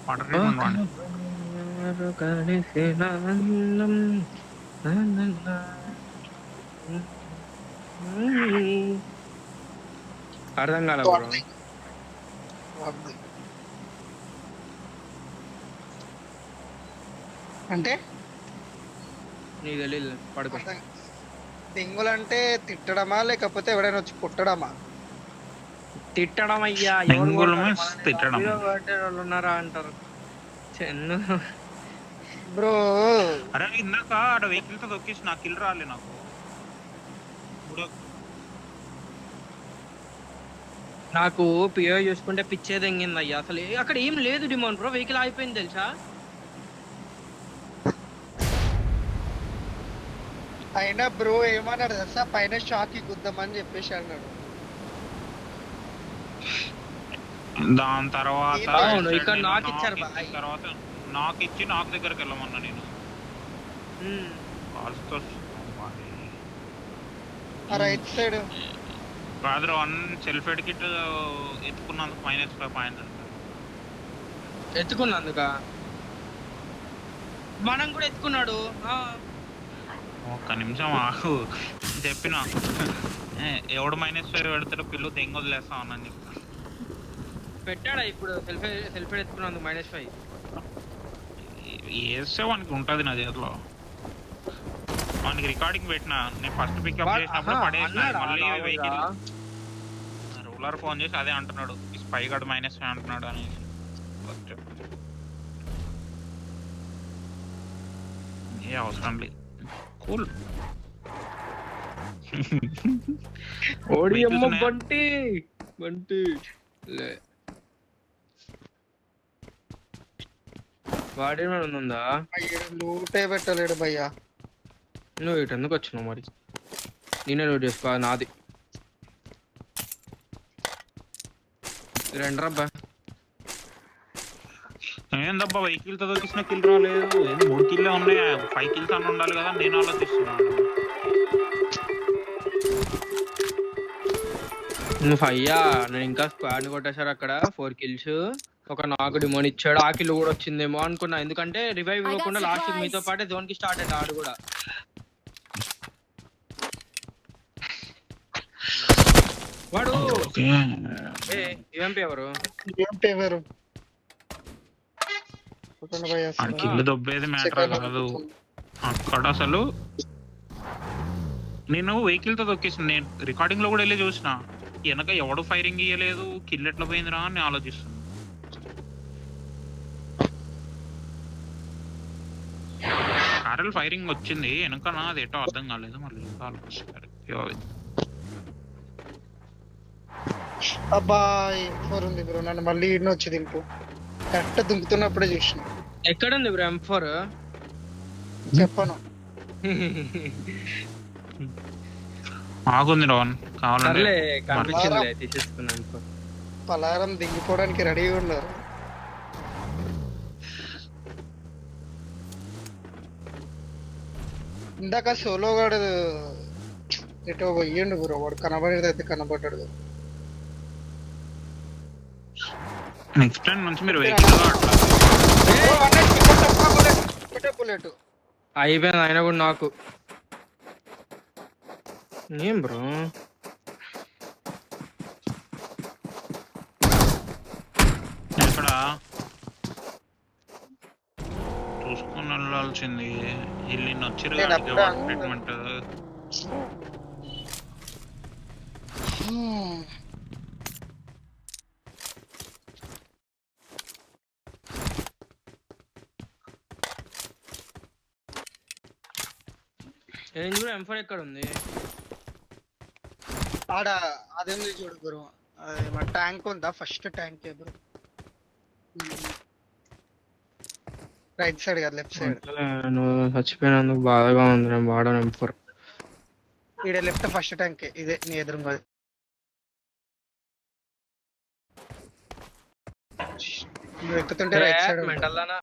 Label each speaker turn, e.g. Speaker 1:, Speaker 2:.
Speaker 1: Water treatment వాడి
Speaker 2: అర్థం కాల బ్రో.
Speaker 3: అంటే
Speaker 2: నీకు తెలియదు పడుకో.
Speaker 3: దెంగులంటే తిట్టడమా లేకపోతే ఎవడైనా వచ్చి కుట్టడమా?
Speaker 2: తిట్టడం అయ్యా,
Speaker 1: దెంగులు means తిట్టడం.
Speaker 2: వాళ్ళు ఉన్నారా అంటారు చెన్ను.
Speaker 3: బ్రో
Speaker 1: అరే ఇందాక ఆడ వెహికల్ తో దొక్కేసి నాకు కిల్ రాలే నాకు.
Speaker 2: నాకు పిఓ చూసుకుంటే పిచ్చే తెంగింది అయ్యా. అసలు అక్కడ ఏం లేదు డిమాండ్ బ్రో, వెహికల్ అయిపోయింది తెలుసా.
Speaker 3: అయినా బ్రో ఏమన్నాడు తెలుసా, పైన షాక్ గుద్దామని చెప్పేసి అన్నాడు.
Speaker 1: దాని తర్వాత
Speaker 2: అవును, ఇక్కడ నాకు ఇచ్చారు బాయ్.
Speaker 1: తర్వాత నాకు ఇచ్చి నాకు దగ్గరికి వెళ్ళమన్నా నేను కాల్స్తో
Speaker 3: రైట్ సైడ్
Speaker 1: కాదు వన్ సెల్ఫ్ ఎడ్ కిట్ ఎత్తుకున్నందుకు -5 పాయింట్
Speaker 2: ఎత్తుకున్నందుక మనం కూడా ఎత్తుకున్నాడు.
Speaker 1: ఒక్క నిమిషం ఆగు చెప్పిన ఎవడు -5 పెడతాడో పిల్లు దెంగ వదిలేస్తా అని చెప్పి
Speaker 2: పెట్టాడా ఇప్పుడు సెల్ఫ్ ఎత్తుకున్నందుకు -5
Speaker 1: వేస్తే వానికి ఉంటుంది నా చేతిలో. వానికి రికార్డింగ్ పెట్టినా నేను ఫస్ట్ పికప్ చేసినప్పుడు పడేసిన. మళ్ళీ వెహికల్ రూలర్ ఫోన్ చేసి అదే అంటున్నాడు, ఈ స్పై గడ్ -5 అంటున్నాడు అని. ఏ అవసరం లేదు, కూల్.
Speaker 2: ఓడి అమ్మ బంటి బంటి లే వాడేమైనా ఉందా?
Speaker 3: లూటే పెట్టలేడు భయ్యా.
Speaker 2: నువ్వు ఇటు ఎందుకు వచ్చినావు మరి? నేనే నోట్ చేసుకో, నాది రెండరబ్బా.
Speaker 1: ఏందబ్బా వెహికల్ తో దొరికిన కిల్ రాలేదు, 3 కిల్లే ఉన్నాయి, 5 కిల్స్ అని ఉండాలి కదా. నేను ఆలోచిస్తున్నాను
Speaker 2: నువ్వు అయ్యా, నేను ఇంకా స్క్వాడ్ కొట్టేశారు అక్కడ 4 kills. ఒక నాకు డిమోన్ ఇచ్చాడు, ఆ కిల్ కూడా వచ్చిందేమో అనుకున్నా. ఎందుకంటే రివైవ్ ఇవ్వకుండా లాస్ట్ మీతో పాటే జోన్ కి స్టార్ట్ అయ్యాడు ఆడు కూడా. వాడు ఈఎంపీ ఎవరు?
Speaker 1: కిల్ దొబ్బేది మ్యాటర్ కాదు అక్కడ. అసలు నేను వెహికల్ తో దొక్కేసిన, నేను రికార్డింగ్ లో కూడా వెళ్ళి చూసిన, వెనక ఎవడు ఫైరింగ్ ఇయ్యలేదు, కిల్ ఎట్లా పోయిందిరా అని ఆలోచిస్తున్నా. కారల్ ఫైరింగ్ వచ్చింది వెనక, అది ఎటో అర్థం కాలేదు. మళ్ళీ
Speaker 3: అబ్బా M4 ఉంది బ్రో, నన్ను మళ్ళీ ఈడిని వచ్చి దింపు. కరెక్ట్ దుంకుతున్నప్పుడే చూసిన.
Speaker 2: ఎక్కడుంది బ్రో M4?
Speaker 3: చెప్పను.
Speaker 1: ఆగుంది రోన్, కావాలంటే
Speaker 2: కనిపించింది తీసేసుకున్నాను.
Speaker 3: పలారం దిగిపోవడానికి రెడీగా ఉన్నారు. ఇందాక సోలో గాడు ఎటో పోయిండు బ్రో, వాడు కనబడేది అయితే కనబడ్డాడు.
Speaker 1: నెక్స్ట్ టైం నుంచి మీరు వెహికల్
Speaker 3: బుల్లెట్
Speaker 2: అయిపోయింది అయినా కూడా నాకు. ఏం బ్రో
Speaker 1: ఎక్కడ చూసుకుని వెళ్ళాల్సింది. వీళ్ళు నిన్న వచ్చిరు ట్రీట్మెంట్.
Speaker 2: M4 ఎక్కడ ఉంది?
Speaker 3: ఆడ అదేంది చూడు బ్రో, మన ట్యాంక్ ఉందా, first tank bro, right side కదా లెఫ్ట్ సైడ్.
Speaker 2: నువ్వు చచ్చిపోయినందుకు బాధగా ఉంది, నేను వాడను M4.
Speaker 3: ఈడ లెఫ్ట్ ఫస్ట్ ట్యాంక్ ఇదే నీ ఎదురుగా. నువ్వు ఎక్కుతుంటే రైట్ సైడ్
Speaker 2: మెంటల్ దానా